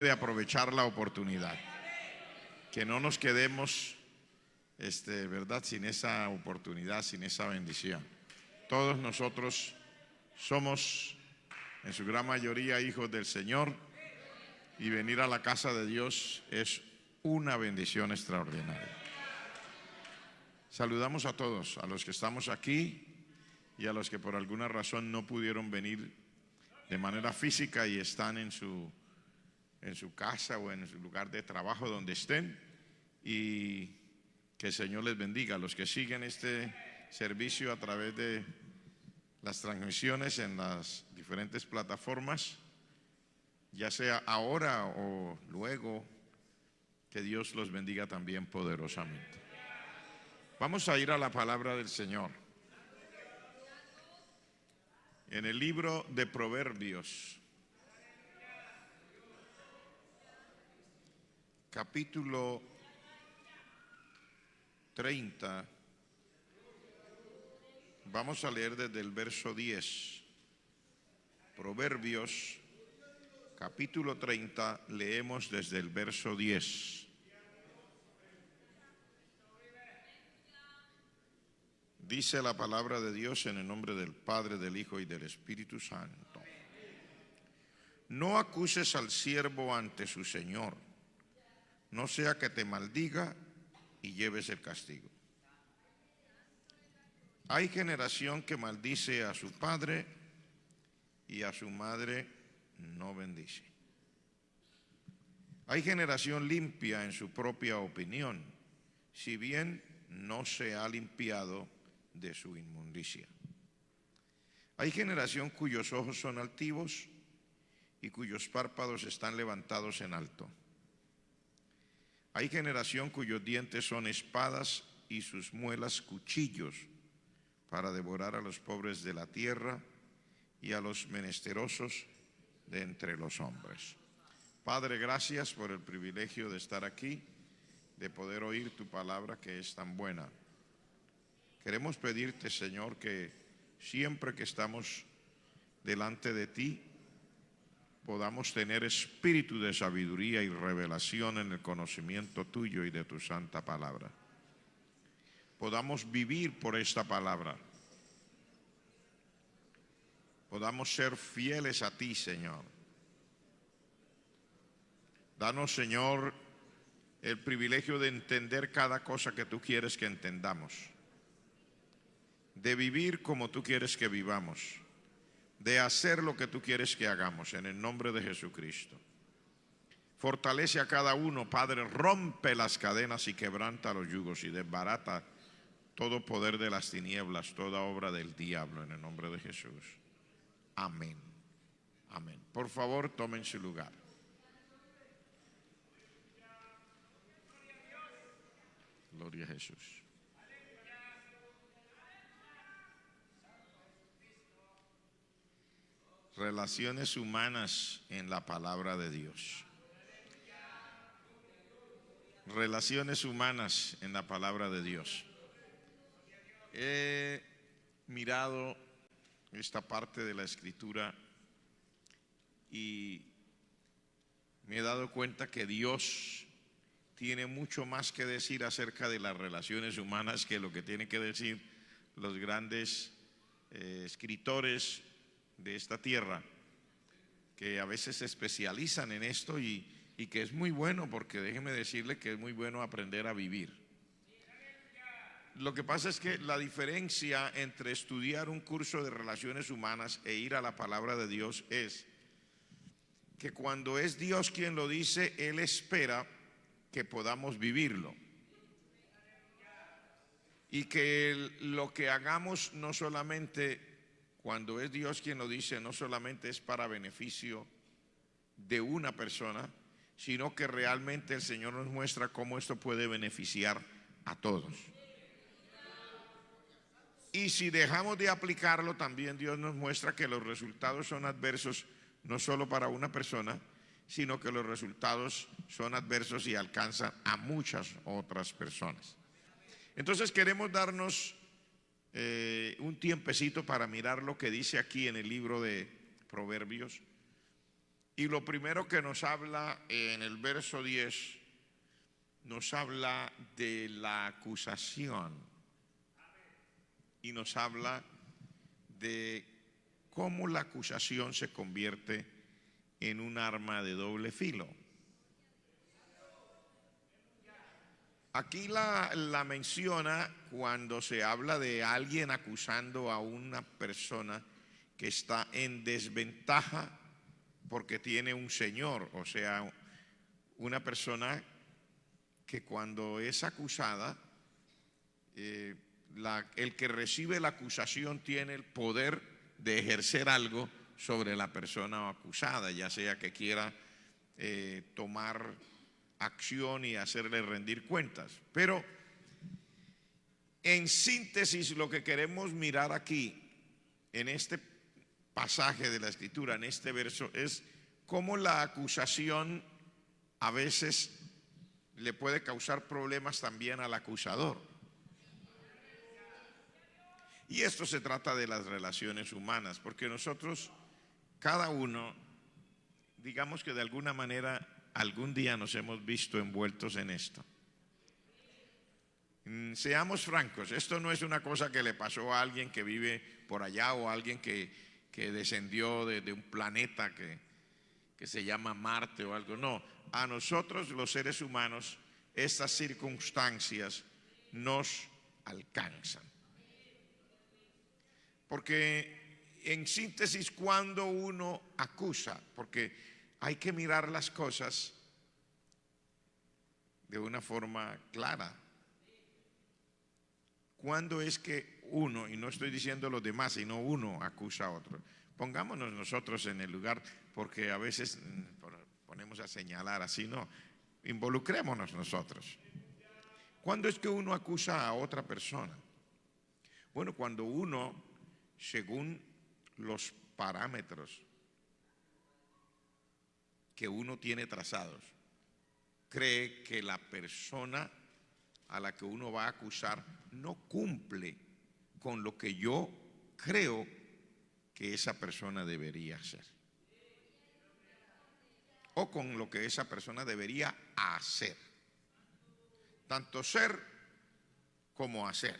de aprovechar la oportunidad, que no nos quedemos, ¿verdad?, sin esa oportunidad, sin esa bendición. Todos nosotros somos, en su gran mayoría, hijos del Señor, y venir a la casa de Dios es una bendición extraordinaria. Saludamos a todos, a los que estamos aquí y a los que por alguna razón no pudieron venir de manera física y están en su casa o en su lugar de trabajo, donde estén, y que el Señor les bendiga. A los que siguen este servicio a través de las transmisiones en las diferentes plataformas, ya sea ahora o luego, que Dios los bendiga también poderosamente. Vamos a ir a la palabra del Señor. En el libro de Proverbios, capítulo 30, vamos a leer desde el verso 10. Proverbios, capítulo 30, leemos desde el verso 10. Dice la palabra de Dios en el nombre del Padre, del Hijo y del Espíritu Santo. No acuses al siervo ante su Señor, no sea que te maldiga y lleves el castigo. Hay generación que maldice a su padre y a su madre no bendice. Hay generación limpia en su propia opinión, si bien no se ha limpiado de su inmundicia. Hay generación cuyos ojos son altivos y cuyos párpados están levantados en alto. Hay generación cuyos dientes son espadas y sus muelas cuchillos para devorar a los pobres de la tierra y a los menesterosos de entre los hombres. Padre, gracias por el privilegio de estar aquí, de poder oír tu palabra que es tan buena. Queremos pedirte, Señor, que siempre que estamos delante de ti, podamos tener espíritu de sabiduría y revelación en el conocimiento tuyo y de tu santa palabra. Podamos vivir por esta palabra. Podamos ser fieles a ti, Señor. Danos, Señor, el privilegio de entender cada cosa que tú quieres que entendamos, de vivir como tú quieres que vivamos, de hacer lo que tú quieres que hagamos, en el nombre de Jesucristo. Fortalece a cada uno, Padre, rompe las cadenas y quebranta los yugos y desbarata todo poder de las tinieblas, toda obra del diablo, en el nombre de Jesús. Amén. Amén. Por favor, tomen su lugar. Gloria a Jesús. Relaciones humanas en la palabra de Dios. Relaciones humanas en la palabra de Dios. He mirado esta parte de la Escritura y me he dado cuenta que Dios tiene mucho más que decir acerca de las relaciones humanas que lo que tienen que decir los grandes escritores de esta tierra, que a veces se especializan en esto y que es muy bueno, porque déjeme decirle que es muy bueno aprender a vivir. Lo que pasa es que la diferencia entre estudiar un curso de relaciones humanas e ir a la palabra de Dios es que cuando es Dios quien lo dice, Él espera que podamos vivirlo. Y que lo que hagamos no solamente, cuando es Dios quien lo dice, no solamente es para beneficio de una persona, sino que realmente el Señor nos muestra cómo esto puede beneficiar a todos. Y si dejamos de aplicarlo, también Dios nos muestra que los resultados son adversos, no solo para una persona, sino que los resultados son adversos y alcanzan a muchas otras personas. Entonces queremos darnos un tiempecito para mirar lo que dice aquí en el libro de Proverbios. Y lo primero que nos habla en el verso 10, nos habla de la acusación y nos habla de cómo la acusación se convierte en un arma de doble filo. Aquí la menciona cuando se habla de alguien acusando a una persona que está en desventaja porque tiene un señor, o sea, una persona que cuando es acusada, el que recibe la acusación tiene el poder de ejercer algo sobre la persona acusada, ya sea que quiera tomar acción y hacerle rendir cuentas. Pero en síntesis, lo que queremos mirar aquí en este pasaje de la Escritura, en este verso, es cómo la acusación a veces le puede causar problemas también al acusador. Y esto se trata de las relaciones humanas, porque nosotros, cada uno, digamos que de alguna manera, algún día nos hemos visto envueltos en esto. Seamos francos, esto no es una cosa que le pasó a alguien que vive por allá o a alguien que descendió de un planeta que se llama Marte o algo. No, a nosotros los seres humanos estas circunstancias nos alcanzan. Porque en síntesis, cuando uno acusa, porque hay que mirar las cosas de una forma clara. ¿Cuándo es que uno, y no estoy diciendo los demás, sino uno acusa a otro? Pongámonos nosotros en el lugar, porque a veces ponemos a señalar así, no, involucrémonos nosotros. ¿Cuándo es que uno acusa a otra persona? Bueno, cuando uno, según los parámetros que uno tiene trazados, cree que la persona a la que uno va a acusar no cumple con lo que yo creo que esa persona debería hacer, o con lo que esa persona debería hacer, tanto ser como hacer.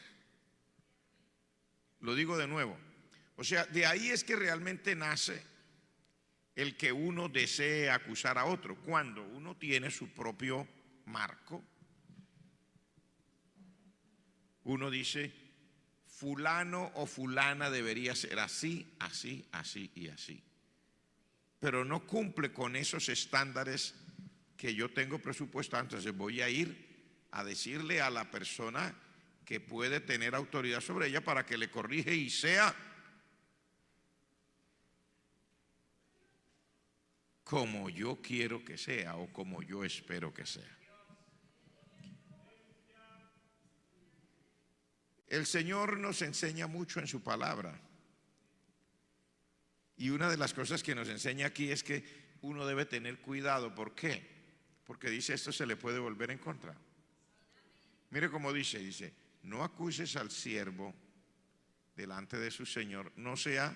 Lo digo de nuevo, o sea, de ahí es que realmente nace el que uno desee acusar a otro, cuando uno tiene su propio marco. Uno dice, fulano o fulana debería ser así, así, así y así, pero no cumple con esos estándares que yo tengo presupuestados. Entonces voy a ir a decirle a la persona que puede tener autoridad sobre ella para que le corrige y sea como yo quiero que sea o como yo espero que sea. El Señor nos enseña mucho en su palabra. Y una de las cosas que nos enseña aquí es que uno debe tener cuidado. ¿Por qué? Porque dice, esto se le puede volver en contra. Mire cómo dice, no acuses al siervo delante de su Señor, no sea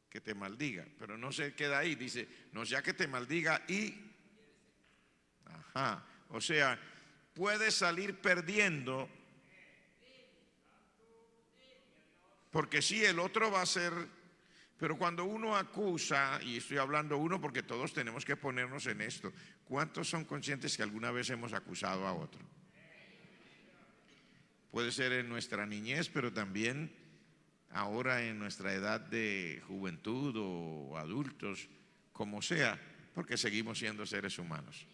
que te maldiga. Pero no se queda ahí, dice, no sea que te maldiga y... Ajá, o sea, puedes salir perdiendo, porque sí, el otro va a ser, pero cuando uno acusa, y estoy hablando uno porque todos tenemos que ponernos en esto, ¿cuántos son conscientes que alguna vez hemos acusado a otro? Puede ser en nuestra niñez, pero también ahora en nuestra edad de juventud o adultos, como sea, porque seguimos siendo seres humanos.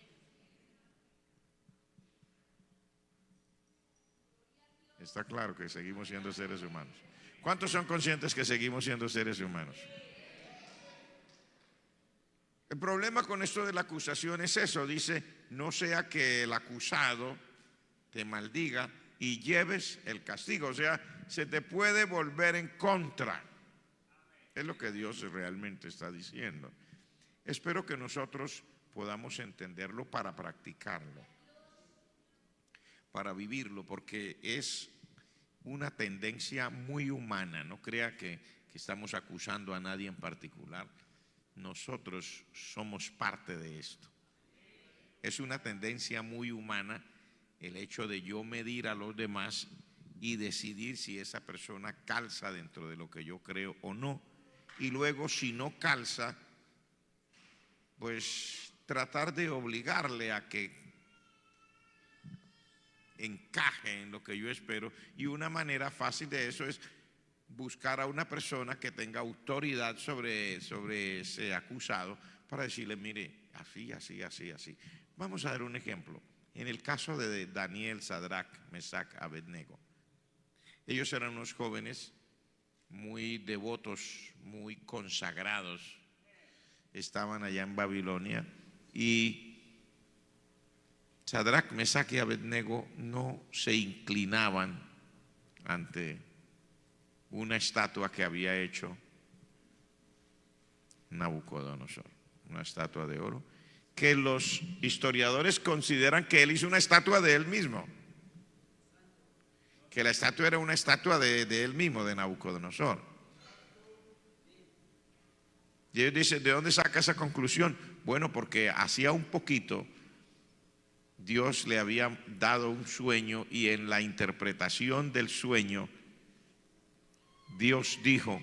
Está claro que seguimos siendo seres humanos. ¿Cuántos son conscientes que seguimos siendo seres humanos? El problema con esto de la acusación es eso, dice, no sea que el acusado te maldiga y lleves el castigo, o sea, se te puede volver en contra. Es lo que Dios realmente está diciendo. Espero que nosotros podamos entenderlo para practicarlo, para vivirlo, porque es una tendencia muy humana. No crea que estamos acusando a nadie en particular. nosotros somos parte de esto. Es una tendencia muy humana el hecho de yo medir a los demás y decidir si esa persona calza dentro de lo que yo creo o no. Y luego, si no calza, pues tratar de obligarle a que encaje en lo que yo espero. Y una manera fácil de eso es buscar a una persona que tenga autoridad sobre ese acusado para decirle, mire, así, así, así, así. Vamos a dar un ejemplo. En el caso de Daniel, Sadrach, Mesach, Abednego, ellos eran unos jóvenes muy devotos, muy consagrados. Estaban allá en Babilonia y Sadrach, Mesach y Abednego no se inclinaban ante una estatua que había hecho Nabucodonosor, una estatua de oro, que los historiadores consideran que él hizo una estatua de él mismo, que la estatua era una estatua de él mismo, de Nabucodonosor. Y ellos dicen, ¿de dónde saca esa conclusión? Bueno, porque hacía un poquito Dios le había dado un sueño y en la interpretación del sueño Dios dijo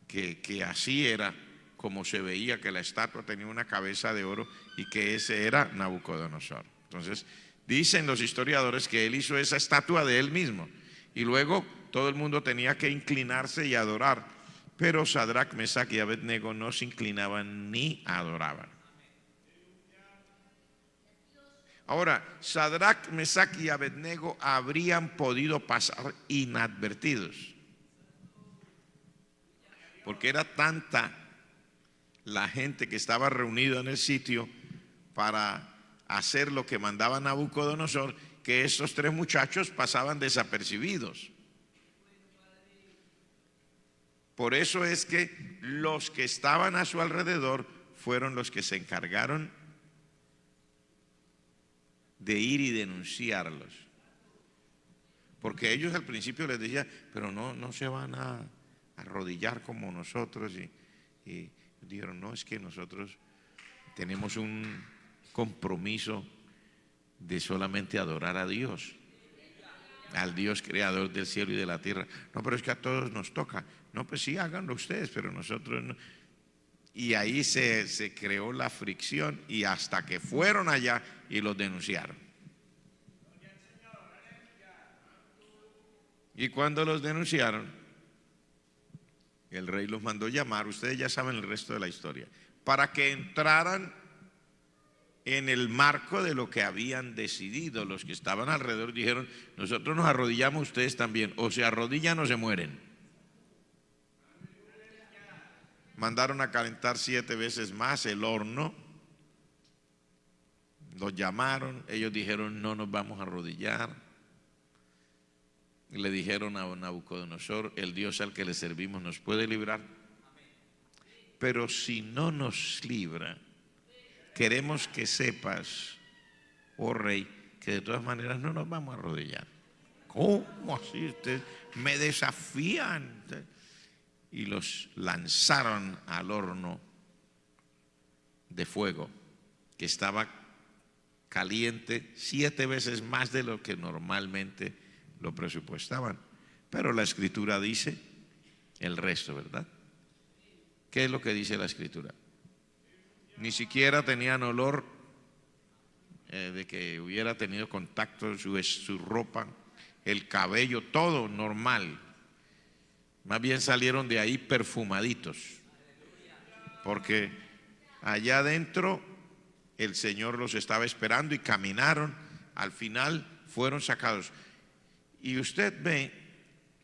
que así era como se veía, que la estatua tenía una cabeza de oro y que ese era Nabucodonosor. Entonces dicen los historiadores que él hizo esa estatua de él mismo y luego todo el mundo tenía que inclinarse y adorar, pero Sadrach, Mesach y Abednego no se inclinaban ni adoraban. Ahora, Sadrach, Mesach y Abednego habrían podido pasar inadvertidos, porque era tanta la gente que estaba reunida en el sitio para hacer lo que mandaba Nabucodonosor, que estos tres muchachos pasaban desapercibidos. Por eso es que los que estaban a su alrededor fueron los que se encargaron de ir y denunciarlos. Porque ellos al principio les decían, pero no se van a arrodillar como nosotros. Y dijeron, no, es que nosotros tenemos un compromiso de solamente adorar a Dios, al Dios creador del cielo y de la tierra. No, pero es que a todos nos toca. No, pues sí, háganlo ustedes, pero nosotros no. Y ahí se creó la fricción y hasta que fueron allá y los denunciaron. Y cuando los denunciaron, el rey los mandó llamar, ustedes ya saben el resto de la historia, para que entraran en el marco de lo que habían decidido. Los que estaban alrededor dijeron, nosotros nos arrodillamos, ustedes también, o se arrodillan o se mueren. Mandaron a calentar 7 veces más el horno, los llamaron, ellos dijeron, no nos vamos a arrodillar. Y le dijeron a Nabucodonosor, el Dios al que le servimos nos puede librar, pero si no nos libra, queremos que sepas, oh rey, que de todas maneras no nos vamos a arrodillar. ¿Cómo así? Ustedes me desafían. Y los lanzaron al horno de fuego, que estaba caliente 7 veces más de lo que normalmente lo presupuestaban. Pero la escritura dice el resto, ¿verdad? ¿Qué es lo que dice la escritura? Ni siquiera tenían olor de que hubiera tenido contacto su ropa, el cabello, todo normal. Más bien salieron de ahí perfumaditos, porque allá adentro el Señor los estaba esperando y caminaron, al final fueron sacados. Y usted ve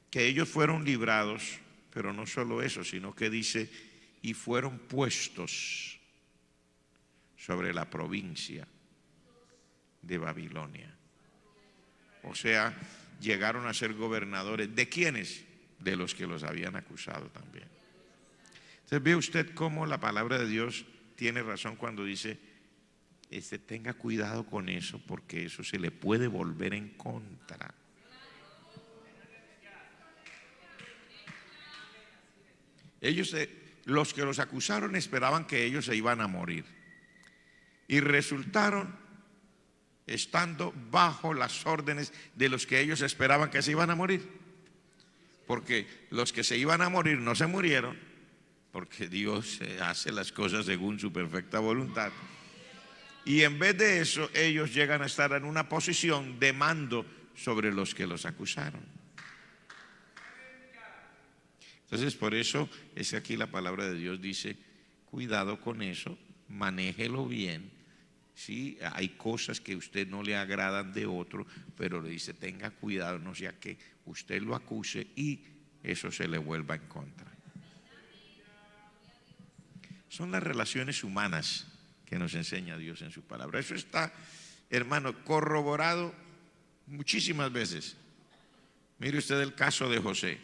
que ellos fueron librados, pero no solo eso, sino que dice, y fueron puestos sobre la provincia de Babilonia. O sea, llegaron a ser gobernadores. ¿De quiénes? De los que los habían acusado también. Entonces ve usted cómo la palabra de Dios tiene razón cuando dice, tenga cuidado con eso, porque eso se le puede volver en contra. Ellos los que los acusaron esperaban que ellos se iban a morir y resultaron estando bajo las órdenes de los que ellos esperaban que se iban a morir, porque los que se iban a morir no se murieron, porque Dios hace las cosas según su perfecta voluntad, y en vez de eso ellos llegan a estar en una posición de mando sobre los que los acusaron. Entonces, por eso es que aquí la palabra de Dios dice, cuidado con eso, manéjelo bien. Sí, hay cosas que a usted no le agradan de otro, pero le dice, tenga cuidado, no sea que usted lo acuse y eso se le vuelva en contra. Son las relaciones humanas que nos enseña Dios en su palabra. Eso está, hermano, corroborado muchísimas veces. Mire usted el caso de José.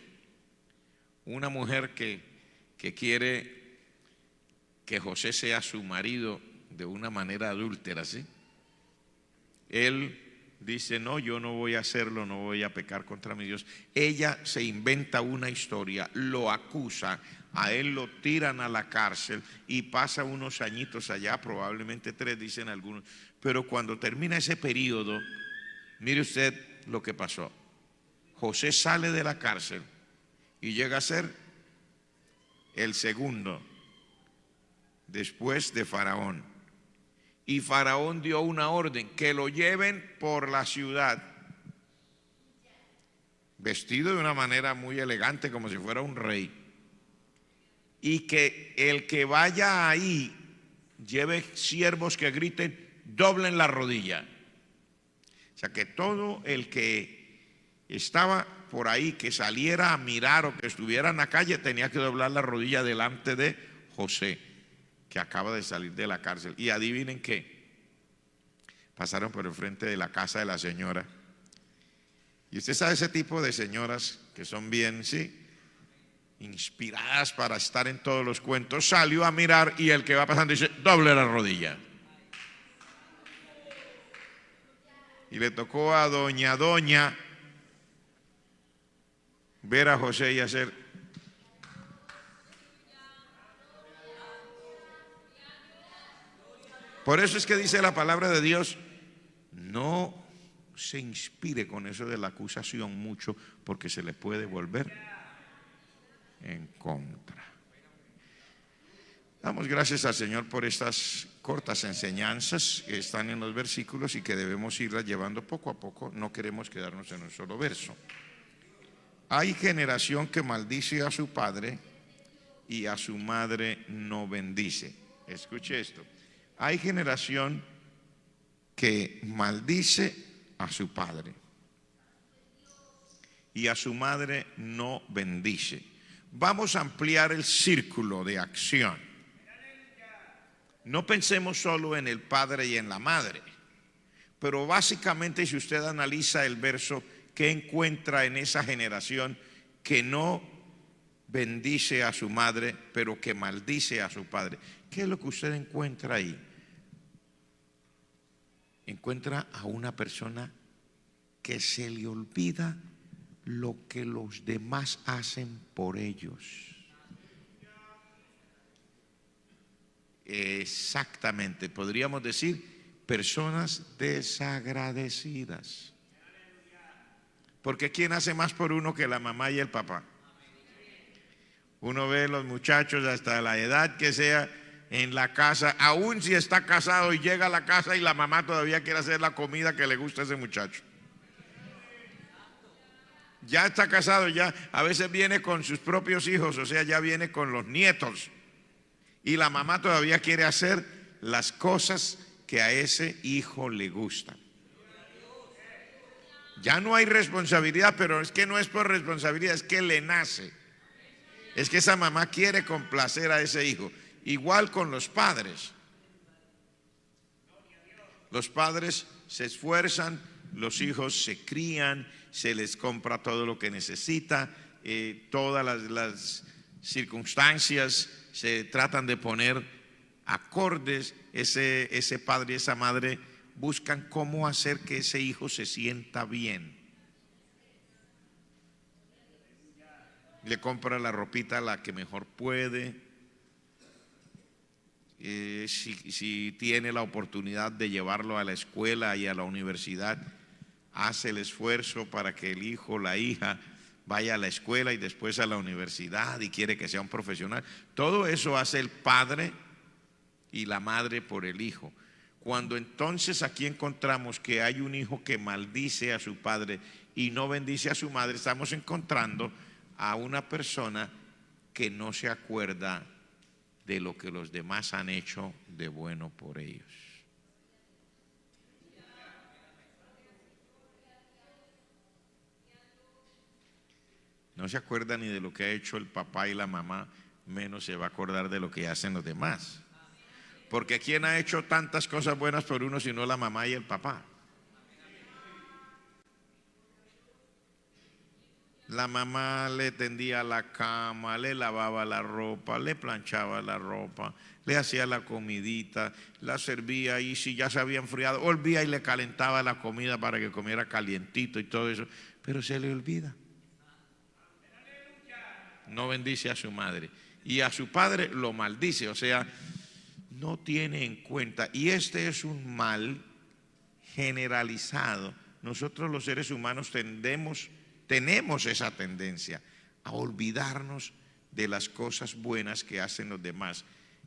Una mujer que quiere que José sea su marido de una manera adúltera, ¿sí? Él dice, no, yo no voy a hacerlo, no voy a pecar contra mi Dios. Ella se inventa una historia, lo acusa, a él lo tiran a la cárcel y pasa unos añitos allá, probablemente 3, dicen algunos. Pero cuando termina ese periodo, mire usted lo que pasó. José sale de la cárcel y llega a ser el segundo después de Faraón. Y Faraón dio una orden, que lo lleven por la ciudad, vestido de una manera muy elegante, como si fuera un rey, y que el que vaya ahí lleve siervos que griten, doblen la rodilla. O sea, que todo el que estaba por ahí, que saliera a mirar o que estuviera en la calle, tenía que doblar la rodilla delante de José, que acaba de salir de la cárcel. Y adivinen qué, pasaron por el frente de la casa de la señora. Y usted sabe ese tipo de señoras que son bien, sí, inspiradas para estar en todos los cuentos. Salió a mirar y el que va pasando dice, doble la rodilla. Y le tocó a doña ver a José y hacer. Por eso es que dice la palabra de Dios, no se inspire con eso de la acusación mucho, porque se le puede volver en contra. Damos gracias al Señor por estas cortas enseñanzas que están en los versículos y que debemos irlas llevando poco a poco. No queremos quedarnos en un solo verso. Hay generación que maldice a su padre y a su madre no bendice. Escuche esto. Hay generación que maldice a su padre y a su madre no bendice. Vamos a ampliar el círculo de acción. No pensemos solo en el padre y en la madre, pero básicamente si usted analiza el verso, ¿qué encuentra en esa generación que no bendice a su madre, pero que maldice a su padre? ¿Qué es lo que usted encuentra ahí? Encuentra a una persona que se le olvida lo que los demás hacen por ellos. Exactamente, podríamos decir personas desagradecidas. Porque ¿quién hace más por uno que la mamá y el papá? Uno ve los muchachos hasta la edad que sea en la casa, aún si está casado y llega a la casa y la mamá todavía quiere hacer la comida que le gusta a ese muchacho. Ya está casado, ya a veces viene con sus propios hijos, o sea, ya viene con los nietos. Y la mamá todavía quiere hacer las cosas que a ese hijo le gustan. Ya no hay responsabilidad, pero es que no es por responsabilidad, es que le nace. Es que esa mamá quiere complacer a ese hijo. Igual con los padres. Los padres se esfuerzan, los hijos se crían, se les compra todo lo que necesita, todas las circunstancias se tratan de poner acordes. Ese padre y esa madre buscan cómo hacer que ese hijo se sienta bien. Le compra la ropita a la que mejor puede, si tiene la oportunidad de llevarlo a la escuela y a la universidad, hace el esfuerzo para que el hijo o la hija vaya a la escuela y después a la universidad y quiere que sea un profesional. Todo eso hace el padre y la madre por el hijo. Cuando entonces aquí encontramos que hay un hijo que maldice a su padre y no bendice a su madre, estamos encontrando a una persona que no se acuerda de lo que los demás han hecho de bueno por ellos. No se acuerda ni de lo que ha hecho el papá y la mamá, menos se va a acordar de lo que hacen los demás. Porque ¿quién ha hecho tantas cosas buenas por uno sino la mamá y el papá? La mamá le tendía la cama, le lavaba la ropa, le planchaba la ropa, le hacía la comidita, la servía y si ya se había enfriado, volvía y le calentaba la comida para que comiera calientito y todo eso. Pero se le olvida. No bendice a su madre y a su padre lo maldice, o sea, no tiene en cuenta. Y este es un mal generalizado. Nosotros los seres humanos tenemos esa tendencia a olvidarnos de las cosas buenas que hacen los demás,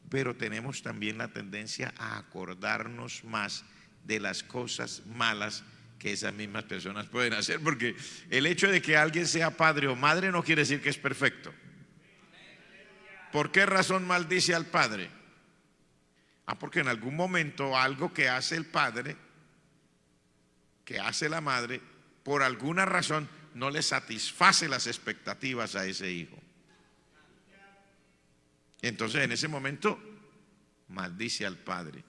pero tenemos también la tendencia a acordarnos más de las cosas malas que esas mismas personas pueden hacer, porque el hecho de que alguien sea padre o madre no quiere decir que es perfecto. ¿Por qué razón maldice al padre? Porque en algún momento algo que hace el padre, que hace la madre, por alguna razón no le satisface las expectativas a ese hijo. Entonces en ese momento maldice al padre.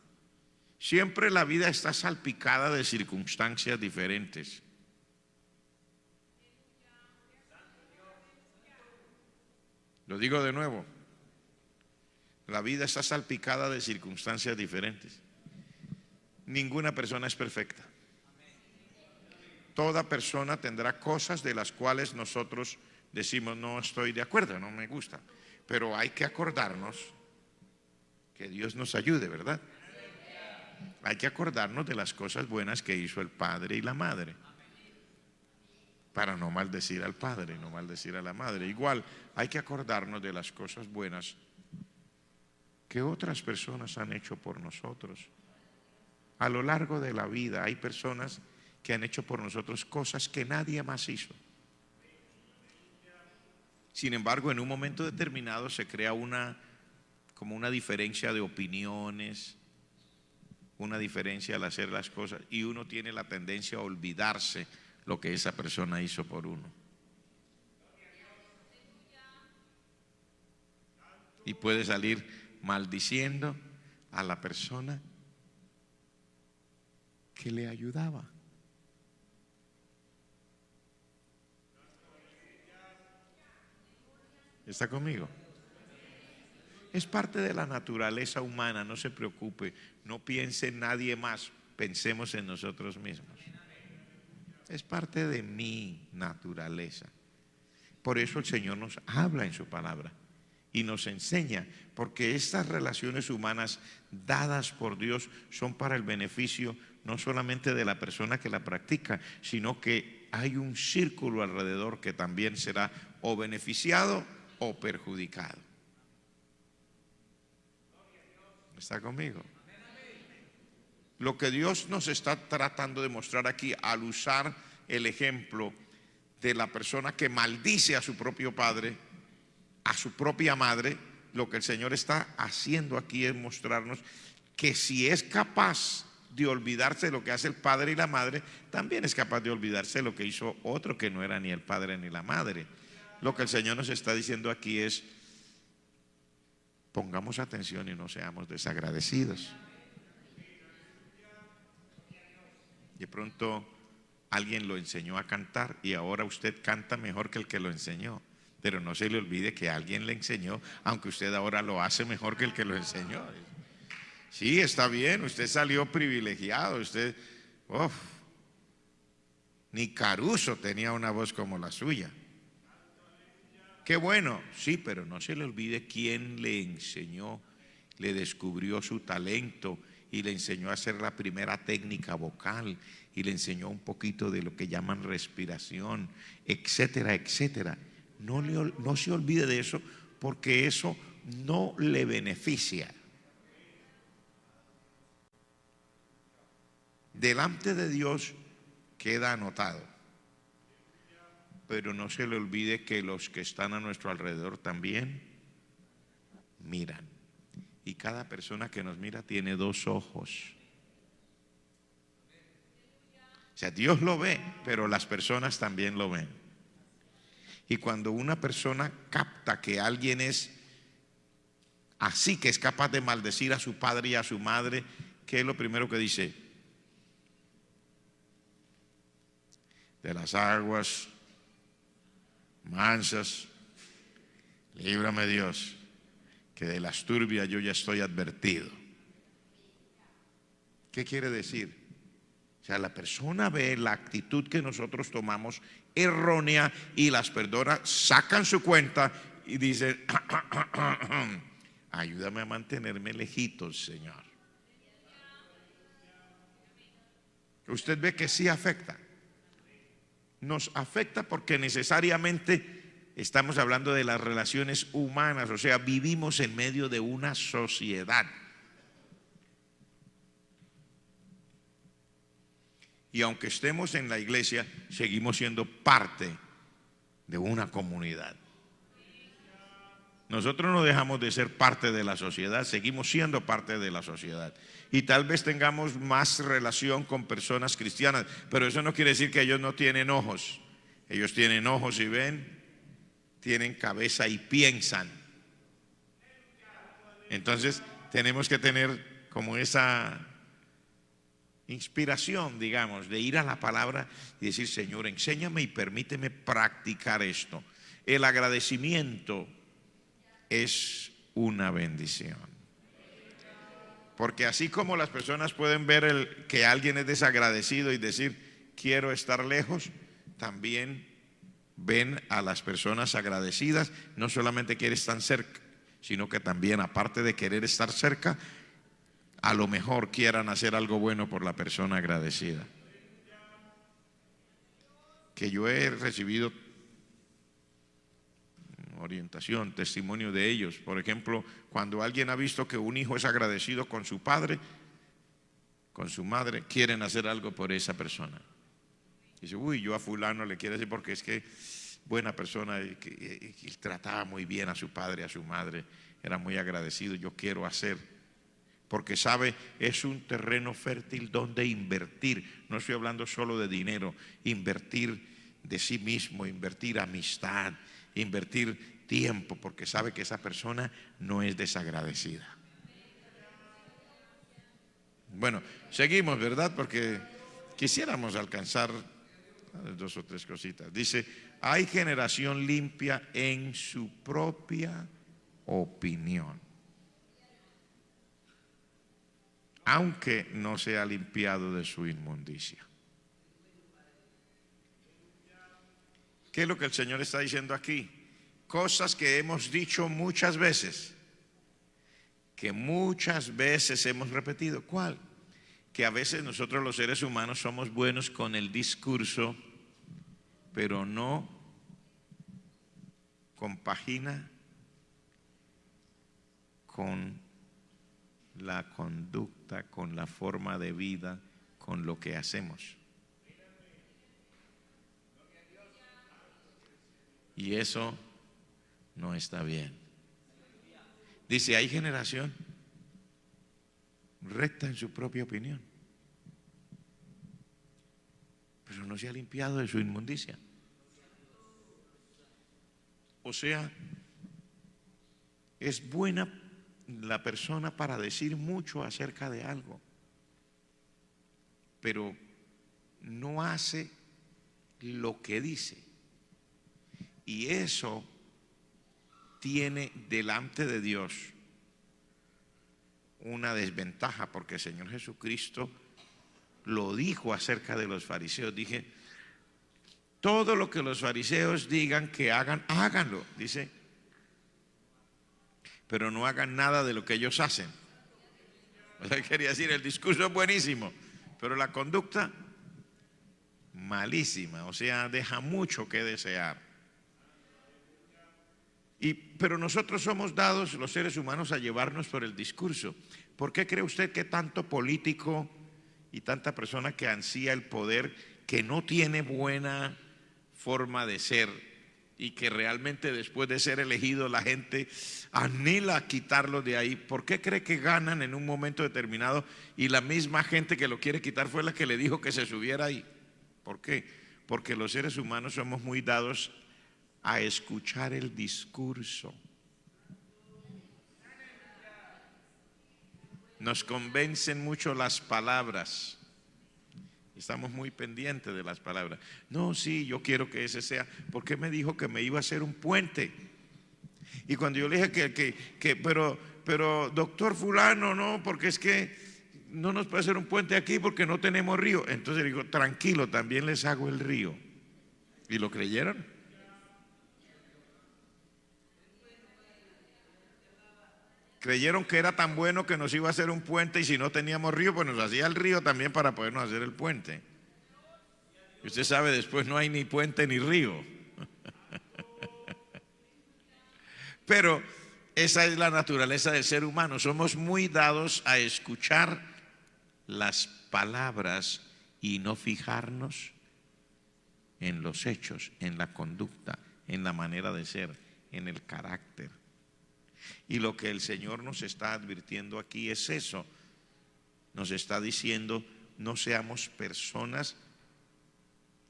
Siempre la vida está salpicada de circunstancias diferentes. Lo digo de nuevo. La vida está salpicada de circunstancias diferentes. Ninguna persona es perfecta. Toda persona tendrá cosas de las cuales nosotros decimos no estoy de acuerdo, no me gusta. Pero hay que acordarnos que Dios nos ayude, ¿verdad? Hay que acordarnos de las cosas buenas que hizo el padre y la madre, para no maldecir al padre, no maldecir a la madre. Igual hay que acordarnos de las cosas buenas que otras personas han hecho por nosotros. A lo largo de la vida hay personas que han hecho por nosotros cosas que nadie más hizo. Sin embargo, en un momento determinado se crea como una diferencia de opiniones, una diferencia al hacer las cosas, y uno tiene la tendencia a olvidarse lo que esa persona hizo por uno. Y puede salir maldiciendo a la persona que le ayudaba. ¿Está conmigo? Es parte de la naturaleza humana, no se preocupe, no piense en nadie más, pensemos en nosotros mismos. Es parte de mi naturaleza. Por eso el Señor nos habla en su palabra y nos enseña, porque estas relaciones humanas dadas por Dios son para el beneficio no solamente de la persona que la practica, sino que hay un círculo alrededor que también será o beneficiado o perjudicado. ¿Está conmigo? Lo que Dios nos está tratando de mostrar aquí al usar el ejemplo de la persona que maldice a su propio padre, a su propia madre, lo que el Señor está haciendo aquí es mostrarnos que si es capaz de olvidarse de lo que hace el padre y la madre, también es capaz de olvidarse de lo que hizo otro que no era ni el padre ni la madre. Lo que el Señor nos está diciendo aquí es: pongamos atención y no seamos desagradecidos. De pronto alguien lo enseñó a cantar y ahora usted canta mejor que el que lo enseñó. Pero no se le olvide que alguien le enseñó, aunque usted ahora lo hace mejor que el que lo enseñó. Sí, está bien, usted salió privilegiado, usted, ni Caruso tenía una voz como la suya. Qué bueno, sí, pero no se le olvide quién le enseñó le descubrió su talento y le enseñó a hacer la primera técnica vocal y le enseñó un poquito de lo que llaman respiración, etcétera, etcétera. No se olvide de eso, porque eso no le beneficia. Delante de Dios queda anotado, pero no se le olvide que los que están a nuestro alrededor también miran. Y cada persona que nos mira tiene dos ojos. O sea, Dios lo ve, pero las personas también lo ven. Y cuando una persona capta que alguien es así, que es capaz de maldecir a su padre y a su madre, ¿qué es lo primero que dice? De las aguas mansas, líbrame Dios, que de las turbias yo ya estoy advertido. ¿Qué quiere decir? O sea, la persona ve la actitud que nosotros tomamos errónea y las personas sacan su cuenta y dicen, ayúdame a mantenerme lejitos, Señor. Usted ve que sí afecta. Nos afecta porque necesariamente estamos hablando de las relaciones humanas, o sea, vivimos en medio de una sociedad. Y aunque estemos en la iglesia, seguimos siendo parte de una comunidad. Nosotros no dejamos de ser parte de la sociedad, seguimos siendo parte de la sociedad. Y tal vez tengamos más relación con personas cristianas, pero eso no quiere decir que ellos no tienen ojos. Ellos tienen ojos y ven, tienen cabeza y piensan. Entonces tenemos que tener como esa inspiración, digamos, de ir a la palabra y decir, Señor, enséñame y permíteme practicar esto. El agradecimiento es una bendición. Porque así como las personas pueden ver que alguien es desagradecido y decir, quiero estar lejos, también ven a las personas agradecidas, no solamente quieren estar cerca, sino que también, aparte de querer estar cerca, a lo mejor quieran hacer algo bueno por la persona agradecida. Que yo he recibido orientación, testimonio de ellos. Por ejemplo, cuando alguien ha visto que un hijo es agradecido con su padre, con su madre, quieren hacer algo por esa persona. Dice, uy, yo a fulano le quiero decir porque es que buena persona y trataba muy bien a su padre, a su madre, era muy agradecido, yo quiero hacer. Porque sabe, es un terreno fértil donde invertir. No estoy hablando solo de dinero, invertir de sí mismo, invertir amistad, invertir tiempo, porque sabe que esa persona no es desagradecida. Bueno, seguimos, ¿verdad? Porque quisiéramos alcanzar dos o tres cositas. Dice, hay generación limpia en su propia opinión, aunque no sea limpiado de su inmundicia. ¿Qué es lo que el Señor está diciendo aquí? Cosas que hemos dicho muchas veces, que muchas veces hemos repetido. ¿Cuál? Que a veces nosotros los seres humanos somos buenos con el discurso, pero no compagina con la conducta, con la forma de vida, con lo que hacemos. Y eso no está bien. Dice, hay generación recta en su propia opinión, pero no se ha limpiado de su inmundicia. O sea, es buena la persona para decir mucho acerca de algo, pero no hace lo que dice. Y eso tiene delante de Dios una desventaja, porque el Señor Jesucristo lo dijo acerca de los fariseos. Dije, todo lo que los fariseos digan que hagan, háganlo, dice. pero no hagan nada de lo que ellos hacen. O sea, quería decir, el discurso es buenísimo, pero la conducta malísima, o sea, deja mucho que desear. Pero nosotros somos dados, los seres humanos, a llevarnos por el discurso. ¿Por qué cree usted que tanto político y tanta persona que ansía el poder, que no tiene buena forma de ser y que realmente después de ser elegido la gente anhela quitarlo de ahí? ¿Por qué cree que ganan en un momento determinado y la misma gente que lo quiere quitar fue la que le dijo que se subiera ahí? ¿Por qué? Porque los seres humanos somos muy dados a escuchar el discurso. Nos convencen mucho las palabras. Estamos muy pendientes de las palabras. No, sí, yo quiero que ese sea. ¿Por qué me dijo que me iba a hacer un puente? Y cuando yo le dije pero doctor fulano, no, porque es que no nos puede hacer un puente aquí porque no tenemos río. Entonces le digo, tranquilo, también les hago el río. ¿Y lo creyeron? Creyeron que era tan bueno que nos iba a hacer un puente, y si no teníamos río, pues nos hacía el río también para podernos hacer el puente. Y usted sabe, después no hay ni puente ni río. Pero esa es la naturaleza del ser humano. Somos muy dados a escuchar las palabras y no fijarnos en los hechos, en la conducta, en la manera de ser, en el carácter. Y lo que el Señor nos está advirtiendo aquí es eso. Nos está diciendo, no seamos personas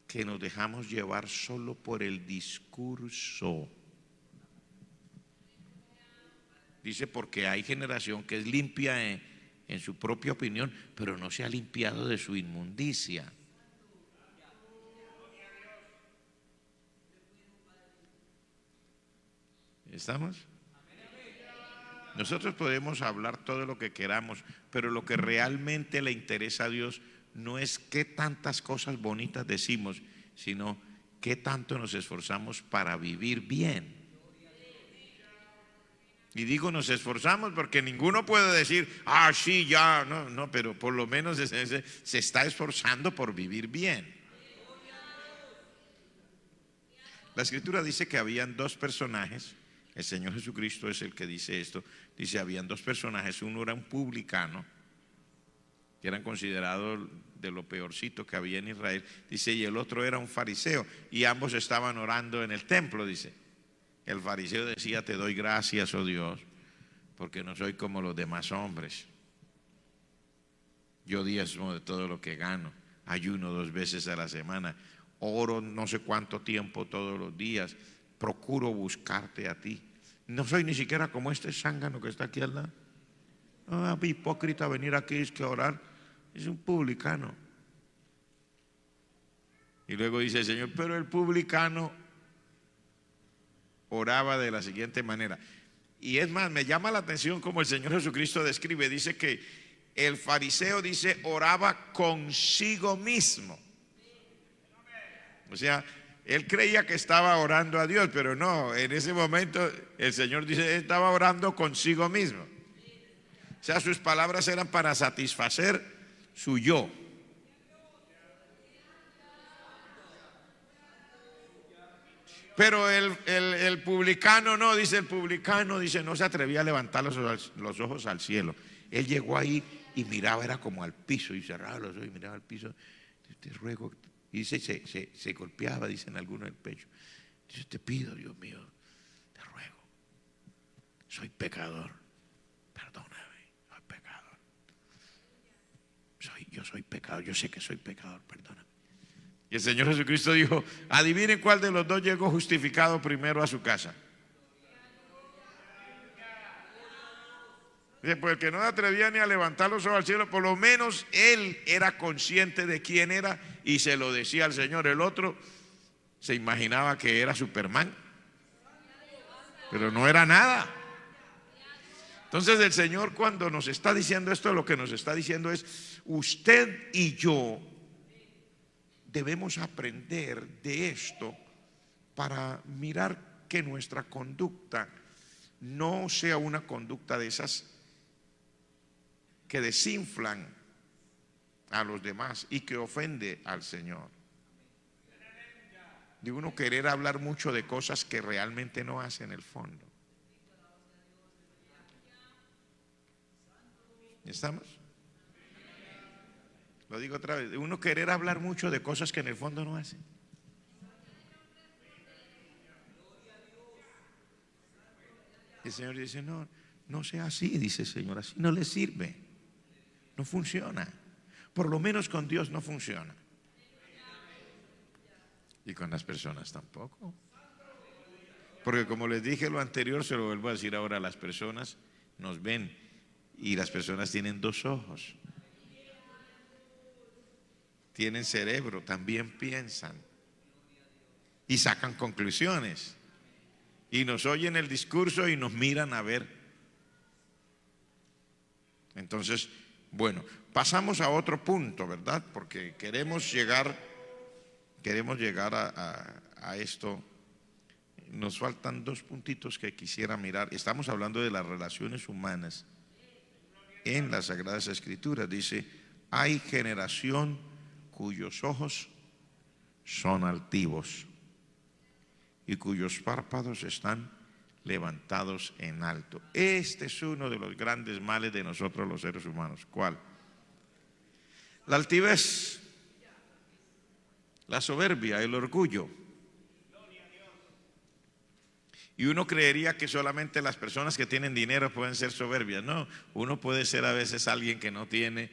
que nos dejamos llevar solo por el discurso. Dice, porque hay generación que es limpia en su propia opinión, pero no se ha limpiado de su inmundicia. ¿Estamos? Nosotros podemos hablar todo lo que queramos, pero lo que realmente le interesa a Dios no es qué tantas cosas bonitas decimos, sino qué tanto nos esforzamos para vivir bien. Y digo nos esforzamos porque ninguno puede decir, sí, ya, no, pero por lo menos se está esforzando por vivir bien. La Escritura dice que habían dos personajes. El Señor Jesucristo es el que dice esto. Dice, habían dos personajes. Uno era un publicano, que eran considerados de lo peorcito que había en Israel. Dice, y el otro era un fariseo. Y ambos estaban orando en el templo, dice. El fariseo decía, te doy gracias, oh Dios, porque no soy como los demás hombres. Yo diezmo de todo lo que gano. Ayuno 2 veces a la semana. Oro no sé cuánto tiempo todos los días. Procuro buscarte a ti. No soy ni siquiera como este zángano que está aquí al lado. Hipócrita, venir aquí es que orar. Es un publicano. Y luego dice el Señor, pero el publicano oraba de la siguiente manera. Y es más, me llama la atención como el Señor Jesucristo describe. Dice que el fariseo, dice, oraba consigo mismo. O sea, él creía que estaba orando a Dios, pero no, en ese momento el Señor dice, él estaba orando consigo mismo. O sea, sus palabras eran para satisfacer su yo. Pero el publicano no, dice el publicano, dice, no se atrevía a levantar los ojos al cielo. Él llegó ahí y miraba, era como al piso, y cerraba los ojos y miraba al piso. Te ruego. Y dice, se golpeaba, dicen algunos, el pecho. Dice, te pido, Dios mío, te ruego, soy pecador, perdóname, soy pecador. Yo soy pecador, yo sé que soy pecador, perdóname. Y el Señor Jesucristo dijo, adivinen cuál de los dos llegó justificado primero a su casa. Dice, pues el que no se atrevía ni a levantar los ojos al cielo, por lo menos él era consciente de quién era y se lo decía al Señor. El otro se imaginaba que era Superman, pero no era nada. Entonces el Señor, cuando nos está diciendo esto, lo que nos está diciendo es, usted y yo debemos aprender de esto para mirar que nuestra conducta no sea una conducta de esas que desinflan a los demás y que ofende al Señor. De uno querer hablar mucho de cosas que realmente no hace en el fondo. ¿Estamos? Lo digo otra vez, de uno querer hablar mucho de cosas que en el fondo no hace. El Señor dice, no, no sea así, dice el Señor, así no le sirve, no funciona. Por lo menos con Dios no funciona. Y con las personas tampoco. Porque como les dije lo anterior, se lo vuelvo a decir ahora, las personas nos ven y las personas tienen dos ojos. Tienen cerebro, también piensan y sacan conclusiones. Y nos oyen el discurso y nos miran a ver. Entonces, bueno, pasamos a otro punto, ¿verdad? Porque queremos llegar a esto. Nos faltan dos puntitos que quisiera mirar. Estamos hablando de las relaciones humanas en las Sagradas Escrituras. Dice, hay generación cuyos ojos son altivos y cuyos párpados están levantados en alto. Este es uno de los grandes males de nosotros los seres humanos. ¿Cuál? La altivez, la soberbia, el orgullo. Y uno creería que solamente las personas que tienen dinero pueden ser soberbias. No, uno puede ser a veces alguien que no tiene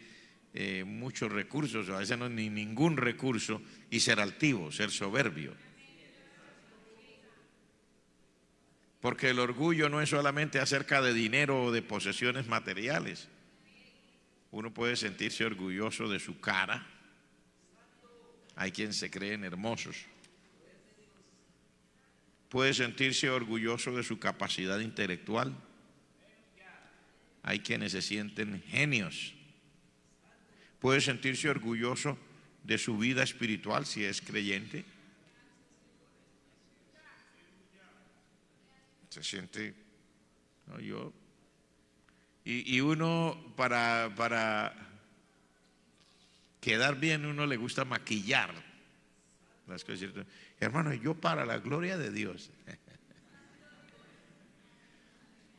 muchos recursos, o a veces no ni ningún recurso, y ser altivo, ser soberbio. Porque el orgullo no es solamente acerca de dinero o de posesiones materiales. Uno puede sentirse orgulloso de su cara. Hay quienes se creen hermosos. Puede sentirse orgulloso de su capacidad intelectual. Hay quienes se sienten genios. Puede sentirse orgulloso de su vida espiritual si es creyente. Se siente, no, yo. Y uno para quedar bien, uno le gusta maquillar las cosas. Hermano, yo para la gloria de Dios.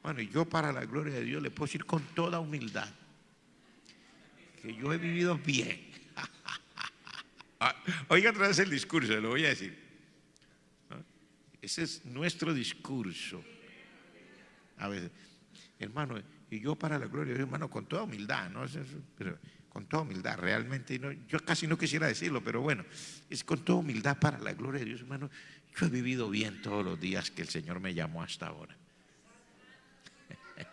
Bueno, yo para la gloria de Dios le puedo decir con toda humildad que yo he vivido bien. Oiga otra vez el discurso, lo voy a decir. ¿No? Ese es nuestro discurso. A veces, hermano, y yo para la gloria de Dios, hermano, con toda humildad, ¿no? Pero con toda humildad, realmente, no, yo casi no quisiera decirlo, pero bueno, es con toda humildad para la gloria de Dios, hermano. Yo he vivido bien todos los días que el Señor me llamó hasta ahora.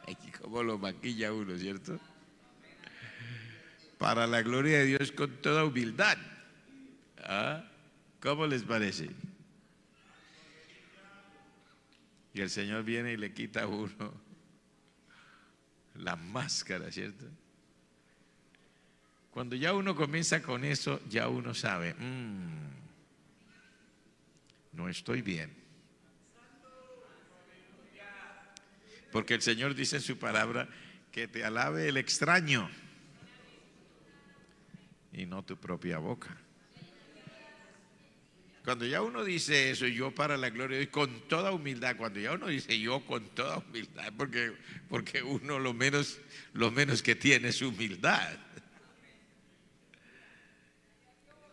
Y cómo lo maquilla uno, ¿cierto? Para la gloria de Dios con toda humildad. ¿Ah? ¿Cómo les parece? Y el Señor viene y le quita a uno la máscara, ¿cierto? Cuando ya uno comienza con eso, ya uno sabe, no estoy bien. Porque el Señor dice en su palabra que te alabe el extraño y no tu propia boca. Cuando ya uno dice eso, yo para la gloria de Dios, con toda humildad, cuando ya uno dice yo con toda humildad, porque uno lo menos que tiene es humildad.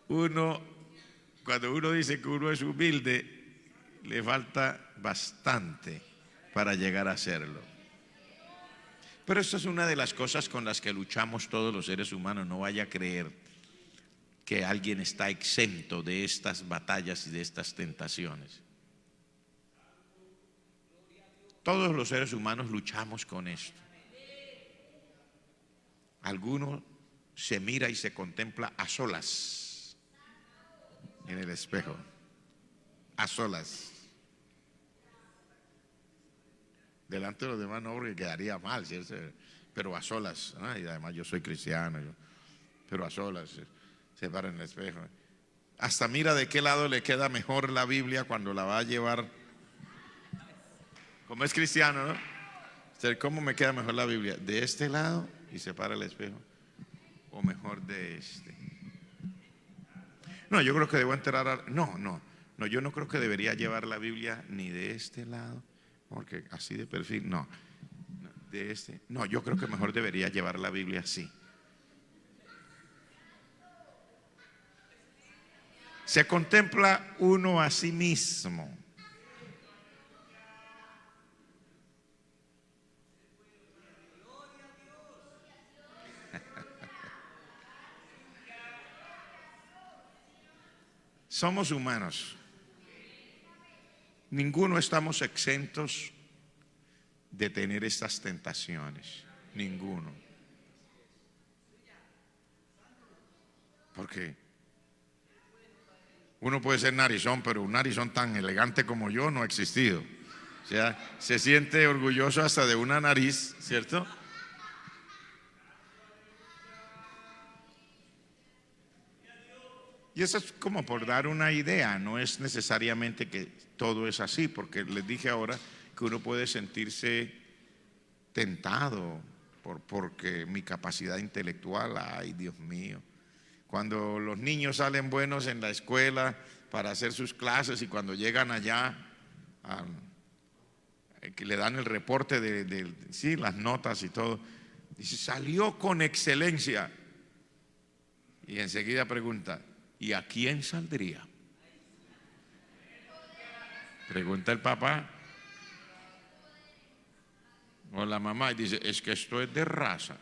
Cuando uno dice que uno es humilde, le falta bastante para llegar a serlo. Pero esto es una de las cosas con las que luchamos todos los seres humanos. No vaya a creer que alguien está exento de estas batallas y de estas tentaciones. Todos los seres humanos luchamos con esto. Alguno se mira y se contempla a solas en el espejo, a solas. Delante de los demás no, porque quedaría mal, ¿cierto? Pero a solas, ¿no? Y además yo soy cristiano, pero a solas se para en el espejo. Hasta mira de qué lado le queda mejor la Biblia cuando la va a llevar, como es cristiano, ¿no? ¿Cómo me queda mejor la Biblia? ¿De este lado y se para el espejo? ¿O mejor de este? No, yo creo que debo entrar no, yo no creo que debería llevar la Biblia ni de este lado, porque así de perfil, no, de este, no, yo creo que mejor debería llevar la Biblia así. Se contempla uno a sí mismo. Somos humanos. Ninguno estamos exentos de tener estas tentaciones. Ninguno. Porque uno puede ser narizón, pero un narizón tan elegante como yo no ha existido. O sea, se siente orgulloso hasta de una nariz, ¿cierto? Y eso es como por dar una idea, no es necesariamente que todo es así, porque les dije ahora que uno puede sentirse tentado porque mi capacidad intelectual, ay Dios mío, cuando los niños salen buenos en la escuela para hacer sus clases y cuando llegan allá, que le dan el reporte sí, las notas y todo, dice, salió con excelencia. Y enseguida pregunta, ¿y a quién saldría? Pregunta el papá o la mamá y dice, es que esto es de raza.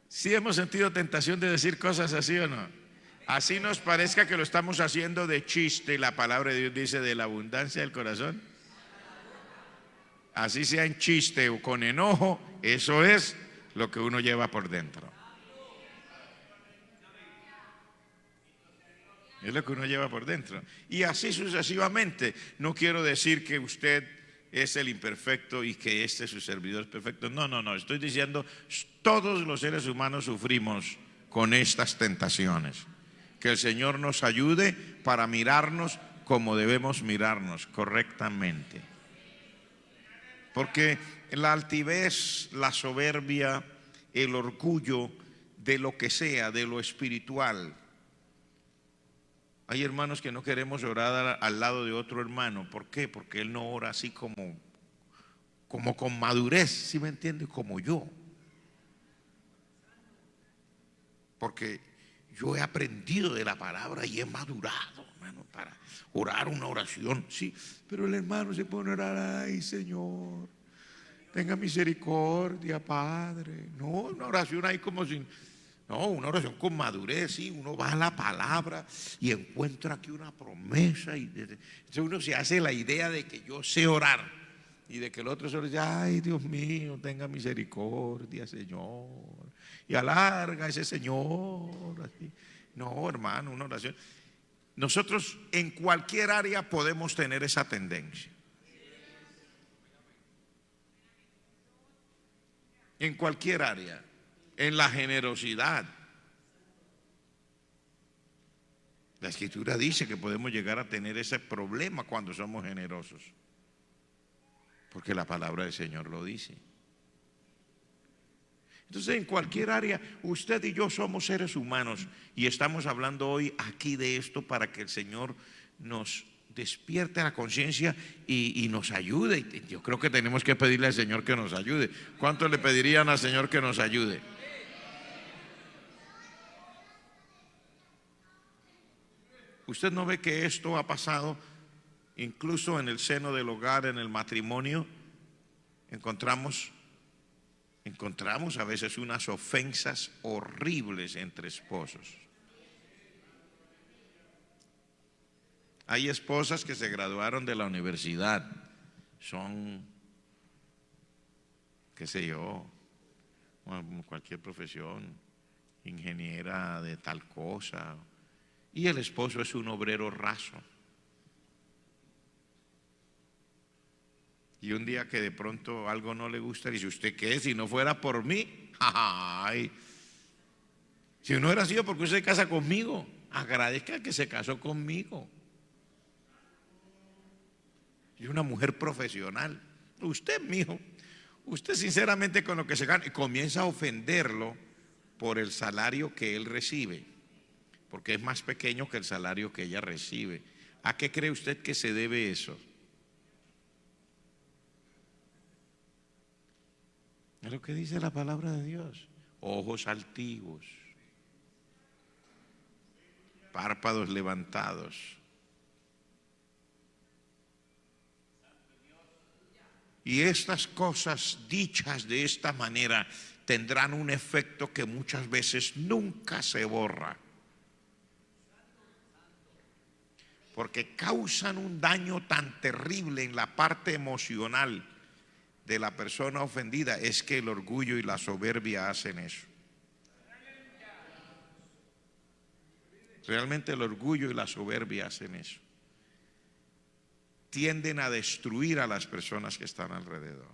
¿Sí hemos sentido tentación de decir cosas así o no? Así nos parezca que lo estamos haciendo de chiste, la palabra de Dios dice de la abundancia del corazón. Así sea en chiste o con enojo, eso es lo que uno lleva por dentro. Es lo que uno lleva por dentro. Y así sucesivamente. No quiero decir que usted es el imperfecto y que su servidor es perfecto. No. Estoy diciendo, todos los seres humanos sufrimos con estas tentaciones. Que el Señor nos ayude para mirarnos como debemos mirarnos correctamente. Porque la altivez, la soberbia, el orgullo de lo que sea, de lo espiritual. Hay hermanos que no queremos orar al lado de otro hermano. ¿Por qué? Porque él no ora así como con madurez, ¿sí me entiende? Como yo. Porque yo he aprendido de la palabra y he madurado, hermano, para orar una oración. Sí, pero el hermano se pone a orar, ay Señor, tenga misericordia, Padre. No, una oración ahí como sin... No, una oración con madurez, sí, uno va a la palabra y encuentra aquí una promesa y entonces uno se hace la idea de que yo sé orar y de que el otro solo dice, ay Dios mío, tenga misericordia, Señor, y alarga ese Señor. Así. No, hermano, una oración. Nosotros en cualquier área podemos tener esa tendencia. En cualquier área. En la generosidad. La Escritura dice que podemos llegar a tener ese problema cuando somos generosos. Porque la palabra del Señor lo dice. Entonces, en cualquier área, usted y yo somos seres humanos y estamos hablando hoy aquí de esto para que el Señor nos despierte la conciencia y nos ayude. Yo creo que tenemos que pedirle al Señor que nos ayude. ¿Cuántos le pedirían al Señor que nos ayude? ¿Usted no ve que esto ha pasado incluso en el seno del hogar, en el matrimonio? Encontramos a veces unas ofensas horribles entre esposos. Hay esposas que se graduaron de la universidad, son, qué sé yo, cualquier profesión, ingeniera de tal cosa, y el esposo es un obrero raso. Y un día que de pronto algo no le gusta, dice, ¿usted qué? Si no fuera por mí, ay, si no hubiera sido porque usted se casa conmigo, agradezca que se casó conmigo. Y una mujer profesional. Usted, mijo, usted sinceramente con lo que se gana, y comienza a ofenderlo por el salario que él recibe, porque es más pequeño que el salario que ella recibe. ¿A qué cree usted que se debe eso? Es lo que dice la palabra de Dios. Ojos altivos, párpados levantados. Y estas cosas dichas de esta manera tendrán un efecto que muchas veces nunca se borra, porque causan un daño tan terrible en la parte emocional de la persona ofendida. Es que el orgullo y la soberbia hacen eso. Realmente el orgullo y la soberbia hacen eso. Tienden a destruir a las personas que están alrededor.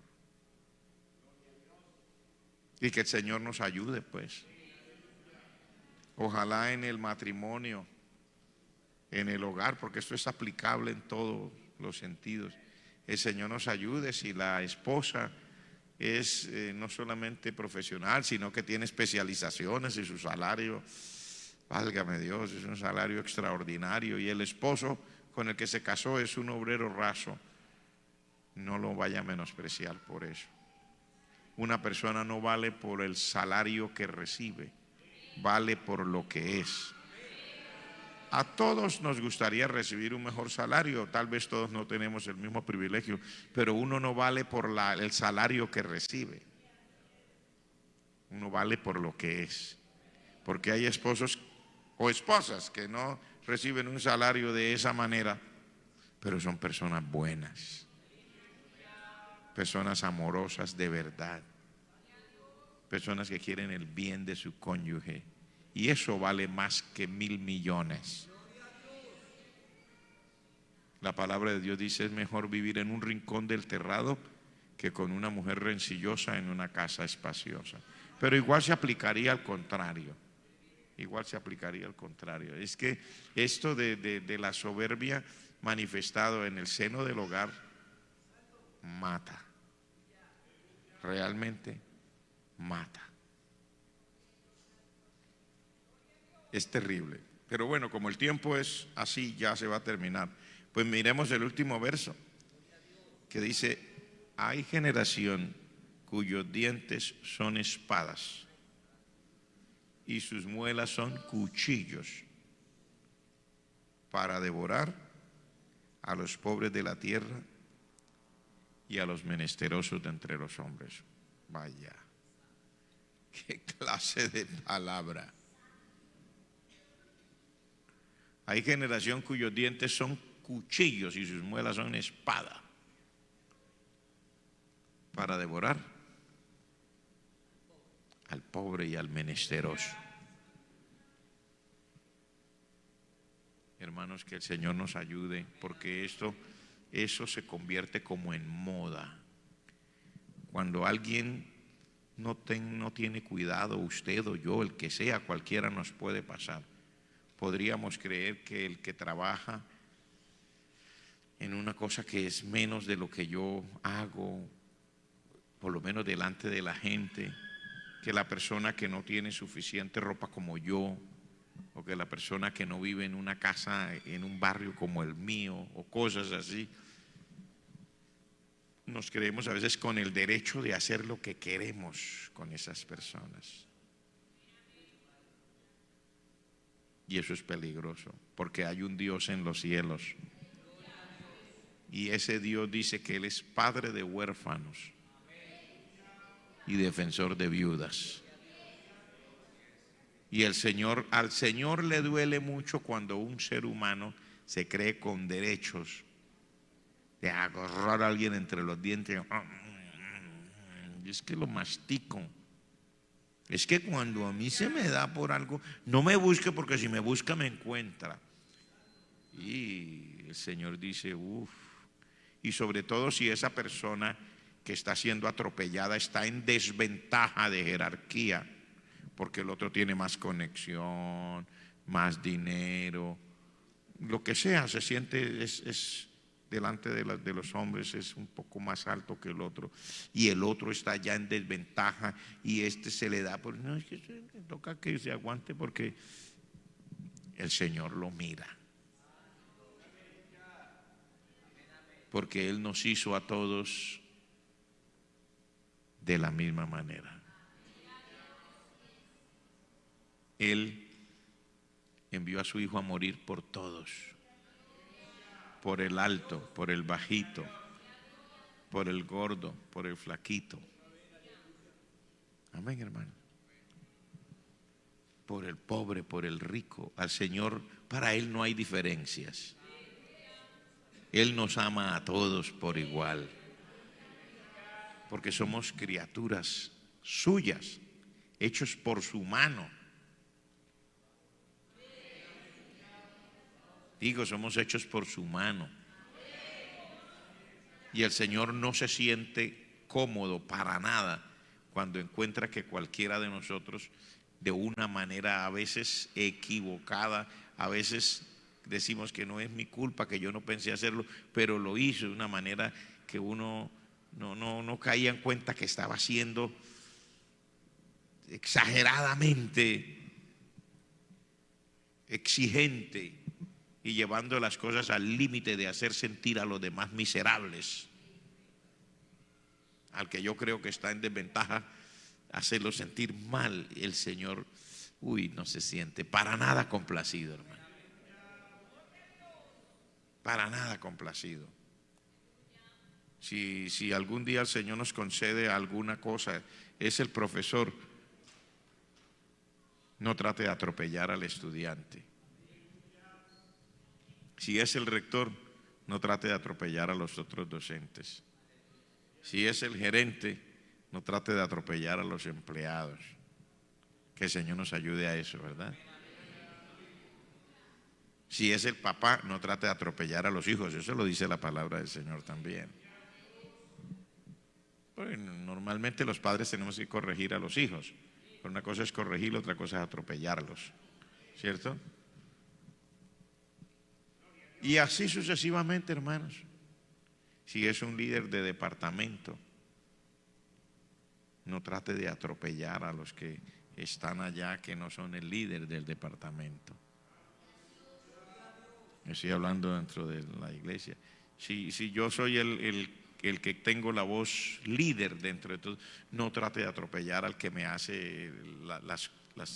Y que el Señor nos ayude, pues. Ojalá en el matrimonio, en el hogar, porque esto es aplicable en todos los sentidos. El Señor nos ayude si la esposa es no solamente profesional, sino que tiene especializaciones y su salario, válgame Dios, es un salario extraordinario, y el esposo con el que se casó es un obrero raso. No lo vaya a menospreciar por eso. Una persona no vale por el salario que recibe, vale por lo que es. A todos nos gustaría recibir un mejor salario, tal vez todos no tenemos el mismo privilegio, pero uno no vale por el salario que recibe. Uno vale por lo que es. Porque hay esposos o esposas que no reciben un salario de esa manera, pero son personas buenas, personas amorosas de verdad, personas que quieren el bien de su cónyuge, y eso vale más que 1.000 millones. La palabra de Dios dice: es mejor vivir en un rincón del terrado que con una mujer rencillosa en una casa espaciosa. Pero igual se aplicaría al contrario. Igual se aplicaría al contrario. Es que esto de la soberbia manifestado en el seno del hogar mata. Realmente mata. Es terrible. Pero bueno, como el tiempo es así, ya se va a terminar. Pues miremos el último verso, que dice: hay generación cuyos dientes son espadas y sus muelas son cuchillos para devorar a los pobres de la tierra y a los menesterosos de entre los hombres. Vaya, qué clase de palabra. Hay generación cuyos dientes son cuchillos y sus muelas son espada para devorar al pobre y al menesteroso. Hermanos, que el Señor nos ayude, porque eso se convierte como en moda. Cuando alguien no tiene cuidado, usted o yo, el que sea, cualquiera nos puede pasar. Podríamos creer que el que trabaja en una cosa que es menos de lo que yo hago, por lo menos delante de la gente, que la persona que no tiene suficiente ropa como yo, o que la persona que no vive en una casa, en un barrio como el mío, o cosas así, nos creemos a veces con el derecho de hacer lo que queremos con esas personas. Y eso es peligroso, porque hay un Dios en los cielos. Y ese Dios dice que Él es padre de huérfanos y defensor de viudas. Y al Señor le duele mucho cuando un ser humano se cree con derechos de agarrar a alguien entre los dientes. Y es que lo mastico. Es que cuando a mí se me da por algo, no me busque, porque si me busca me encuentra. Y el Señor dice: uff. Y sobre todo si esa persona que está siendo atropellada está en desventaja de jerarquía, porque el otro tiene más conexión, más dinero, lo que sea, se siente, es delante de los hombres es un poco más alto que el otro, y el otro está ya en desventaja, y este se le da, pues no, es que toca que se aguante porque el Señor lo mira. Porque Él nos hizo a todos de la misma manera. Él envió a su Hijo a morir por todos, por el alto, por el bajito, por el gordo, por el flaquito. Amén, hermano. Por el pobre, por el rico. Al Señor, para Él no hay diferencias. Él nos ama a todos por igual, porque somos criaturas suyas, hechos por su mano. Digo, somos hechos por su mano. Y el Señor no se siente cómodo para nada cuando encuentra que cualquiera de nosotros, de una manera a veces equivocada, a veces decimos que no es mi culpa, que yo no pensé hacerlo, pero lo hizo de una manera que uno no caía en cuenta que estaba haciendo exageradamente exigente y llevando las cosas al límite de hacer sentir a los demás miserables. Al que yo creo que está en desventaja, hacerlo sentir mal. El Señor, no se siente para nada complacido, hermano. Para nada complacido. Si algún día el Señor nos concede alguna cosa, es el profesor, no trate de atropellar al estudiante. Si es el rector, no trate de atropellar a los otros docentes. Si es el gerente, no trate de atropellar a los empleados. Que el Señor nos ayude a eso, ¿verdad? Si es el papá, no trate de atropellar a los hijos. Eso lo dice la palabra del Señor también. Pues normalmente los padres tenemos que corregir a los hijos. Pero una cosa es corregirlos, otra cosa es atropellarlos. ¿Cierto? Y así sucesivamente, hermanos. Si es un líder de departamento, no trate de atropellar a los que están allá, que no son el líder del departamento. Estoy hablando dentro de la iglesia. Si yo soy el que tengo la voz líder dentro de todo, no trate de atropellar al que me hace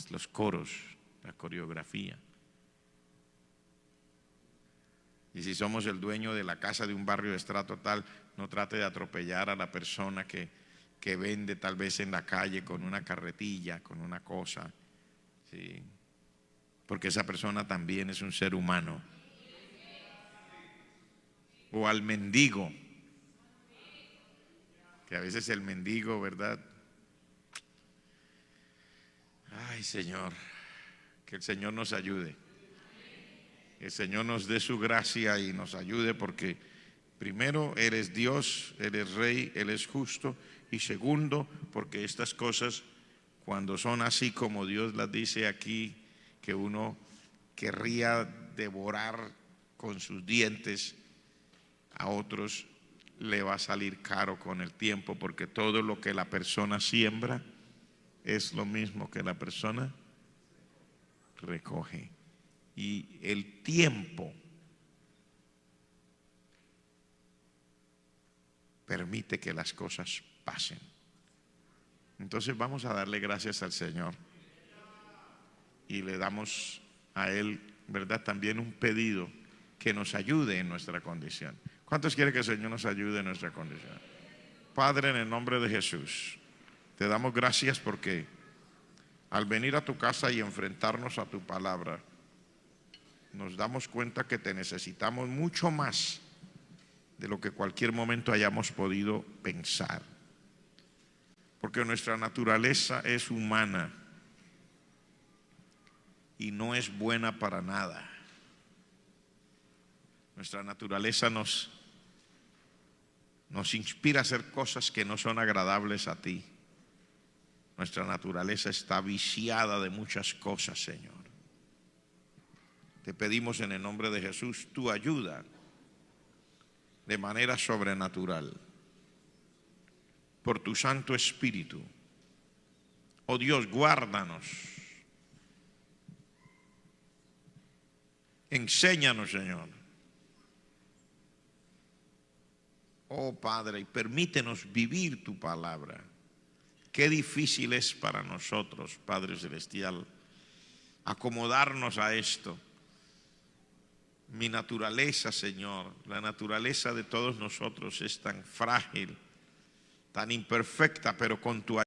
los coros, la coreografía. Y si somos el dueño de la casa de un barrio de estrato tal, no trate de atropellar a la persona que vende tal vez en la calle con una carretilla, con una cosa, ¿sí? Porque esa persona también es un ser humano. O al mendigo, que a veces el mendigo, ¿verdad? Ay, Señor, que el Señor nos ayude. El Señor nos dé su gracia y nos ayude, porque primero, Él es Dios, Él es Rey, Él es justo, y segundo, porque estas cosas, cuando son así como Dios las dice aquí, que uno querría devorar con sus dientes, a otros le va a salir caro con el tiempo, porque todo lo que la persona siembra es lo mismo que la persona recoge. Y el tiempo permite que las cosas pasen. Entonces vamos a darle gracias al Señor y le damos a Él, ¿verdad?, también un pedido que nos ayude en nuestra condición. ¿Cuántos quieren que el Señor nos ayude en nuestra condición? Padre, en el nombre de Jesús, te damos gracias porque al venir a tu casa y enfrentarnos a tu palabra, nos damos cuenta que te necesitamos mucho más de lo que cualquier momento hayamos podido pensar. Porque nuestra naturaleza es humana y no es buena para nada. Nuestra naturaleza nos inspira a hacer cosas que no son agradables a ti. Nuestra naturaleza está viciada de muchas cosas, Señor. Te pedimos en el nombre de Jesús tu ayuda de manera sobrenatural por tu Santo Espíritu. Oh Dios, guárdanos. Enséñanos, Señor. Oh Padre, y permítenos vivir tu palabra. Qué difícil es para nosotros, Padre Celestial, acomodarnos a esto. Mi naturaleza, Señor, la naturaleza de todos nosotros es tan frágil, tan imperfecta, pero con tu ayuda